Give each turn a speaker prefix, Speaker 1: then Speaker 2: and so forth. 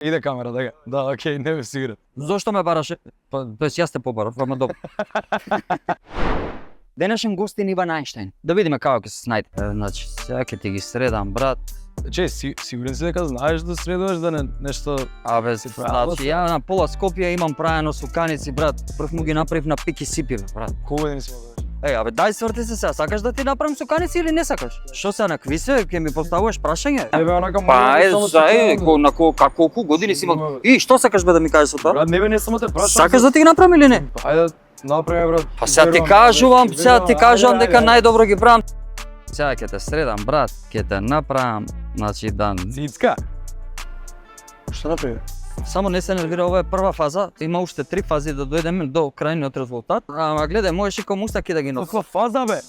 Speaker 1: Иде камера, дека. Да, окей, не бе сигурен.
Speaker 2: Зошто ме бараше? Тоест јас те побарав, ама добро. Денешен гостин Иван Ајнштајн. Да видиме како ќе се снајде. Значи, сега ќе ти ги средам, брат.
Speaker 1: Сигурен си дека знаеш да средуваш да не нешто...
Speaker 2: Абе,
Speaker 1: правилно
Speaker 2: значи, ја на пола Скопје имам праено суканици, брат. Прв му ги направив на пик и сипи, брат.
Speaker 1: Колку години си имаш?
Speaker 2: Абе, дај сврти се сега, сакаш да ти направам суканици или не сакаш? Што се, на кви се, ќе ми поставуваш прашање?
Speaker 1: Ебе, онака
Speaker 2: колку години си имал? И, што сакаш бе да ми кажеш со тоа?
Speaker 1: Брат, не бе, не само те прашам.
Speaker 2: Сакаш да ти ги направам или не?
Speaker 1: Ајде, направи, брат.
Speaker 2: Па сега ти кажувам, дека најдобро ги правам. Сега ќе те средам, брат, ќе те направам, значи да...
Speaker 1: Цицка. Што направи?
Speaker 2: Само не се нервира, ова е прва фаза, има уште 3 фази да дојдеме до крајниот резултат. Ама гледај, можеш и ком устаки да ги носиш.
Speaker 1: Каква фаза, бе?